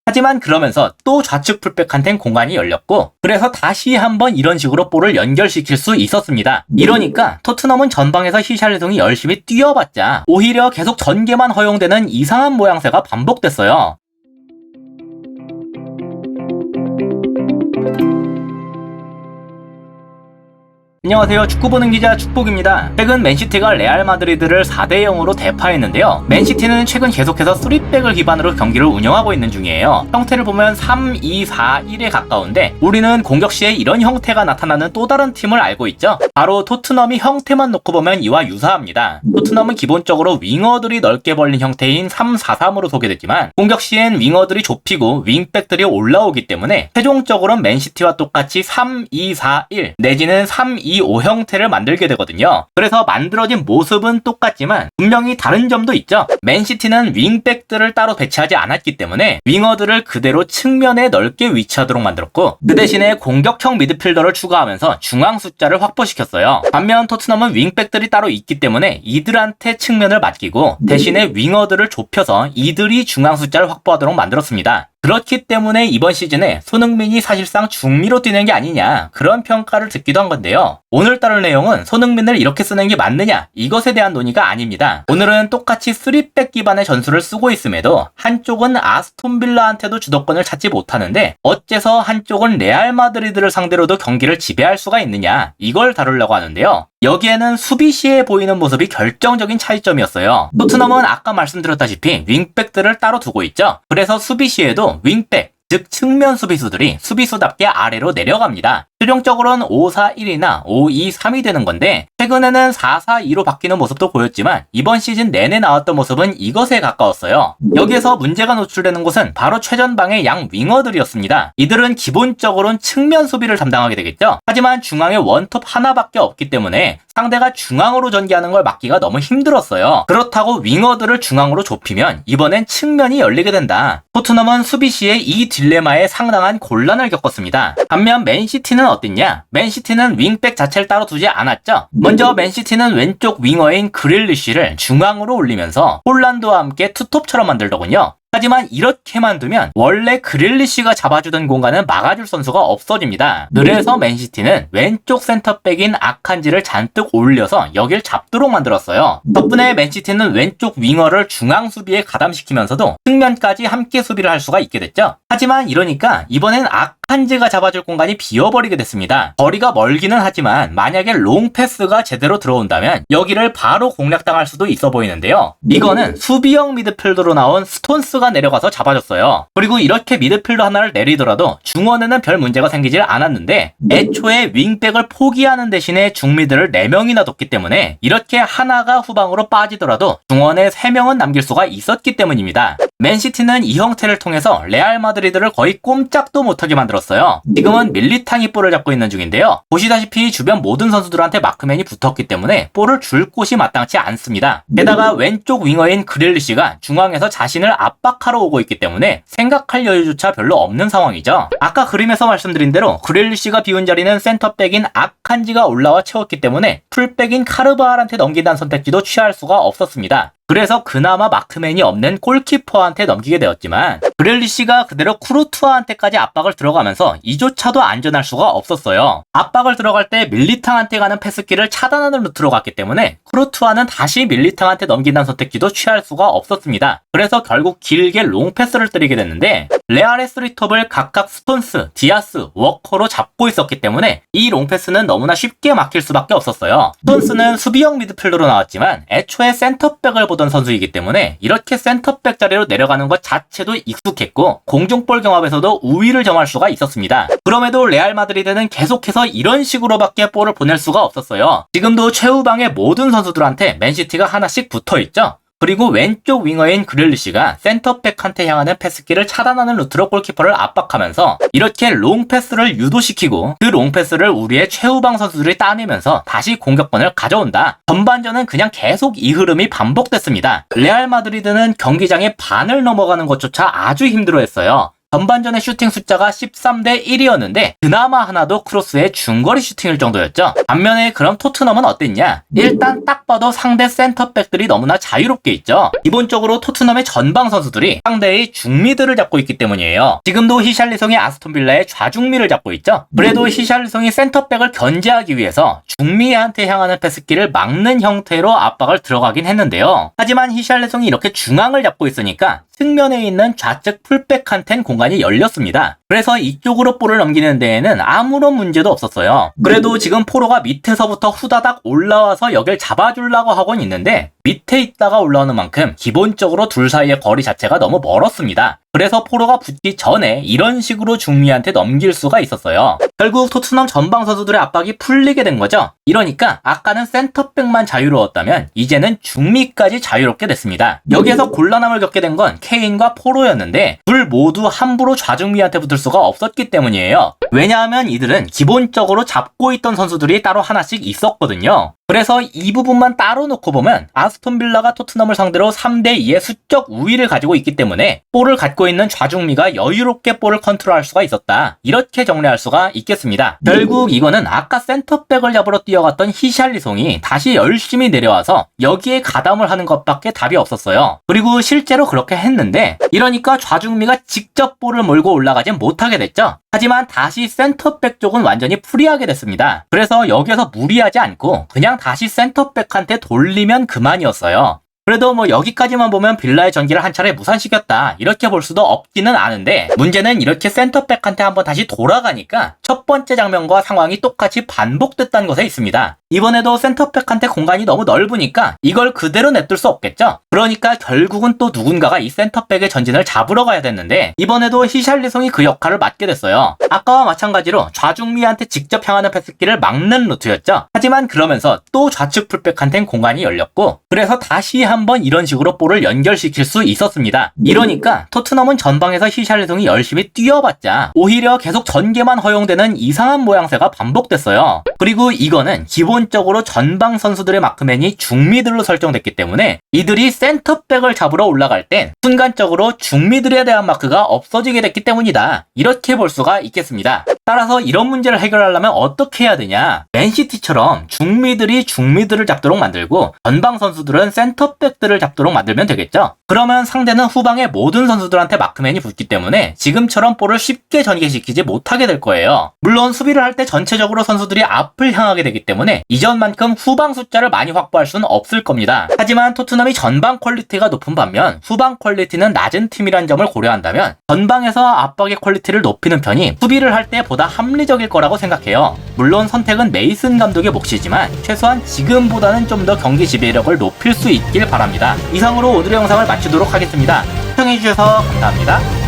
하지만 그러면서 또 좌측 풀백한텐 공간이 열렸고 그래서 다시 한번 이런 식으로 볼을 연결시킬 수 있었습니다. 이러니까 토트넘은 전방에서 히샬리송이 열심히 뛰어봤자 오히려 계속 전개만 허용되는 이상한 모양새가 반복됐어요. 안녕하세요. 축구보는 기자 축복입니다. 최근 맨시티가 레알 마드리드를 4대0으로 대파했는데요. 맨시티는 최근 계속해서 3백을 기반으로 경기를 운영하고 있는 중이에요. 형태를 보면 3-2-4-1에 가까운데 우리는 공격 시에 이런 형태가 나타나는 또 다른 팀을 알고 있죠. 바로 토트넘이 형태만 놓고 보면 이와 유사합니다. 토트넘은 기본적으로 윙어들이 넓게 벌린 형태인 3-4-3으로 소개됐지만 공격 시엔 윙어들이 좁히고 윙백들이 올라오기 때문에 최종적으로는 맨시티와 똑같이 3-2-4-1 내지는 3-2-5 형태를 만들게 되거든요. 그래서 만들어진 모습은 똑같지만 분명히 다른 점도 있죠. 맨시티는 윙백들을 따로 배치하지 않았기 때문에 윙어들을 그대로 측면에 넓게 위치하도록 만들었고 그 대신에 공격형 미드필더를 추가하면서 중앙 숫자를 확보시켰어요. 반면 토트넘은 윙백들이 따로 있기 때문에 이들한테 측면을 맡기고 대신에 윙어들을 좁혀서 이들이 중앙 숫자를 확보하도록 만들었습니다. 그렇기 때문에 이번 시즌에 손흥민이 사실상 중미로 뛰는 게 아니냐 그런 평가를 듣기도 한 건데요. 오늘 다룰 내용은 손흥민을 이렇게 쓰는 게 맞느냐 이것에 대한 논의가 아닙니다. 오늘은 똑같이 3백 기반의 전술을 쓰고 있음에도 한쪽은 아스톤 빌라한테도 주도권을 찾지 못하는데 어째서 한쪽은 레알 마드리드를 상대로도 경기를 지배할 수가 있느냐 이걸 다루려고 하는데요. 여기에는 수비 시에 보이는 모습이 결정적인 차이점이었어요. 토트넘은 아까 말씀드렸다시피 윙백들을 따로 두고 있죠. 그래서 수비 시에도 윙백, 즉 측면 수비수들이 수비수답게 아래로 내려갑니다. 최종적으로는 5-4-1이나 5-2-3이 되는 건데 최근에는 4-4-2로 바뀌는 모습도 보였지만 이번 시즌 내내 나왔던 모습은 이것에 가까웠어요. 여기에서 문제가 노출되는 곳은 바로 최전방의 양 윙어들이었습니다. 이들은 기본적으로는 측면 수비를 담당하게 되겠죠. 하지만 중앙에 원톱 하나밖에 없기 때문에 상대가 중앙으로 전개하는 걸 막기가 너무 힘들었어요. 그렇다고 윙어들을 중앙으로 좁히면 이번엔 측면이 열리게 된다. 토트넘은 수비 시에 이 딜레마에 상당한 곤란을 겪었습니다. 반면 맨시티는 어땠냐? 맨시티는 윙백 자체를 따로 두지 않았죠. 먼저 맨시티는 왼쪽 윙어인 그릴리쉬를 중앙으로 올리면서 홀란드와 함께 투톱처럼 만들더군요. 하지만 이렇게만 두면 원래 그릴리쉬가 잡아주던 공간은 막아줄 선수가 없어집니다. 그래서 맨시티는 왼쪽 센터백인 아칸지를 잔뜩 올려서 여길 잡도록 만들었어요. 덕분에 맨시티는 왼쪽 윙어를 중앙 수비에 가담시키면서도 측면까지 함께 수비를 할 수가 있게 됐죠. 하지만 이러니까 이번엔 아칸지가 잡아줄 공간이 비어버리게 됐습니다. 거리가 멀기는 하지만 만약에 롱 패스가 제대로 들어온다면 여기를 바로 공략당할 수도 있어 보이는데요. 이거는 수비형 미드필더로 나온 스톤스가 내려가서 잡아줬어요. 그리고 이렇게 미드필더 하나를 내리더라도 중원에는 별 문제가 생기질 않았는데 애초에 윙백을 포기하는 대신에 중미들을 4명이나 뒀기 때문에 이렇게 하나가 후방으로 빠지더라도 중원에 3명은 남길 수가 있었기 때문입니다. 맨시티는 이 형태를 통해서 레알 마드리드를 거의 꼼짝도 못하게 만들었어요. 지금은 밀리탕이 볼을 잡고 있는 중인데요. 보시다시피 주변 모든 선수들한테 마크맨이 붙었기 때문에 볼을 줄 곳이 마땅치 않습니다. 게다가 왼쪽 윙어인 그릴리쉬가 중앙에서 자신을 압박하러 오고 있기 때문에 생각할 여유조차 별로 없는 상황이죠. 아까 그림에서 말씀드린 대로 그릴리쉬가 비운 자리는 센터백인 아칸지가 올라와 채웠기 때문에 풀백인 카르바알한테 넘긴다는 선택지도 취할 수가 없었습니다. 그래서 그나마 마크맨이 없는 골키퍼한테 넘기게 되었지만 그릴리쉬가 그대로 쿠르투아한테까지 압박을 들어가면서 이조차도 안전할 수가 없었어요. 압박을 들어갈 때 밀리탕한테 가는 패스기를 차단하는 루트로 갔기 때문에 쿠르투아는 다시 밀리탕한테 넘긴다는 선택지도 취할 수가 없었습니다. 그래서 결국 길게 롱 패스를 때리게 됐는데 레알의 3톱을 각각 스톤스, 디아스, 워커로 잡고 있었기 때문에 이 롱 패스는 너무나 쉽게 막힐 수밖에 없었어요. 스톤스는 수비형 미드필더로 나왔지만 애초에 센터백을 보던 선수이기 때문에 이렇게 센터백 자리로 내려가는 것 자체도 익숙했고 공중볼 경합에서도 우위를 점할 수가 있었습니다. 그럼에도 레알 마드리드는 계속해서 이런 식으로밖에 볼을 보낼 수가 없었어요. 지금도 최후방의 모든 선수들한테 맨시티가 하나씩 붙어있죠. 그리고 왼쪽 윙어인 그릴리쉬가 센터백한테 향하는 패스기를 차단하는 루트로 골키퍼를 압박하면서 이렇게 롱 패스를 유도시키고 그 롱 패스를 우리의 최후방 선수들이 따내면서 다시 공격권을 가져온다. 전반전은 그냥 계속 이 흐름이 반복됐습니다. 레알 마드리드는 경기장의 반을 넘어가는 것조차 아주 힘들어했어요. 전반전의 슈팅 숫자가 13대 1이었는데 그나마 하나도 크로스의 중거리 슈팅일 정도였죠. 반면에 그럼 토트넘은 어땠냐? 일단 딱 봐도 상대 센터백들이 너무나 자유롭게 있죠. 기본적으로 토트넘의 전방 선수들이 상대의 중미들을 잡고 있기 때문이에요. 지금도 히샬리송이 아스톤빌라의 좌중미를 잡고 있죠. 그래도 히샬리송이 센터백을 견제하기 위해서 중미한테 향하는 패스기를 막는 형태로 압박을 들어가긴 했는데요. 하지만 히샬리송이 이렇게 중앙을 잡고 있으니까 측면에 있는 좌측 풀백한텐 공간이 열렸습니다. 그래서 이쪽으로 볼을 넘기는 데에는 아무런 문제도 없었어요. 그래도 지금 포로가 밑에서부터 후다닥 올라와서 여길 잡아주려고 하곤 있는데 밑에 있다가 올라오는 만큼 기본적으로 둘 사이의 거리 자체가 너무 멀었습니다. 그래서 포로가 붙기 전에 이런 식으로 중미한테 넘길 수가 있었어요. 결국 토트넘 전방 선수들의 압박이 풀리게 된 거죠. 이러니까 아까는 센터백만 자유로웠다면 이제는 중미까지 자유롭게 됐습니다. 여기에서 곤란함을 겪게 된 건 케인과 포로였는데 둘 모두 함부로 좌중미한테 붙을 수가 없었기 때문이에요. 왜냐하면 이들은 기본적으로 잡고 있던 선수들이 따로 하나씩 있었거든요. 그래서 이 부분만 따로 놓고 보면 아스톤빌라가 토트넘을 상대로 3대2의 수적 우위를 가지고 있기 때문에 볼을 갖고 있는 좌중미가 여유롭게 볼을 컨트롤할 수가 있었다. 이렇게 정리할 수가 있겠습니다. 결국 이거는 아까 센터백을 잡으러 뛰어갔던 히샬리송이 다시 열심히 내려와서 여기에 가담을 하는 것밖에 답이 없었어요. 그리고 실제로 그렇게 했는데 이러니까 좌중미가 직접 볼을 몰고 올라가진 못하게 됐죠. 하지만 다시 센터백 쪽은 완전히 프리하게 됐습니다. 그래서 여기에서 무리하지 않고 그냥 다시 센터백한테 돌리면 그만이었어요. 그래도 뭐 여기까지만 보면 빌라의 전기를 한 차례 무산시켰다 이렇게 볼 수도 없기는 않은데 문제는 이렇게 센터백한테 한번 다시 돌아가니까 첫 번째 장면과 상황이 똑같이 반복됐다는 것에 있습니다. 이번에도 센터백한테 공간이 너무 넓으니까 이걸 그대로 냅둘 수 없겠죠. 그러니까 결국은 또 누군가가 이 센터백의 전진을 잡으러 가야 됐는데 이번에도 히샬리송이 그 역할을 맡게 됐어요. 아까와 마찬가지로 좌중미한테 직접 향하는 패스기를 막는 루트였죠. 하지만 그러면서 또 좌측 풀백한텐 공간이 열렸고 그래서 다시 한번 이런 식으로 볼을 연결시킬 수 있었습니다. 이러니까 토트넘은 전방에서 히샬리송이 열심히 뛰어봤자 오히려 계속 전개만 허용되는 이상한 모양새가 반복됐어요. 그리고 이거는 기본적으로 전방 선수들의 마크맨이 중미들로 설정됐기 때문에 이들이 센터백을 잡으러 올라갈 땐 순간적으로 중미들에 대한 마크가 없어지게 됐기 때문이다. 이렇게 볼 수가 있겠습니다. 따라서 이런 문제를 해결하려면 어떻게 해야 되냐? 맨시티처럼 중미들이 중미들을 잡도록 만들고 전방 선수들은 센터백들을 잡도록 만들면 되겠죠? 그러면 상대는 후방의 모든 선수들한테 마크맨이 붙기 때문에 지금처럼 볼을 쉽게 전개시키지 못하게 될 거예요. 물론 수비를 할 때 전체적으로 선수들이 앞을 향하게 되기 때문에 이전만큼 후방 숫자를 많이 확보할 수는 없을 겁니다. 하지만 토트넘이 전방 퀄리티가 높은 반면 후방 퀄리티는 낮은 팀이란 점을 고려한다면 전방에서 압박의 퀄리티를 높이는 편이 수비를 할 때 보다 합리적일 거라고 생각해요. 물론 선택은 메이슨 감독의 몫이지만 최소한 지금보다는 좀 더 경기 지배력을 높일 수 있길 바랍니다. 이상으로 오늘의 영상을 마치도록 하겠습니다. 시청해주셔서 감사합니다.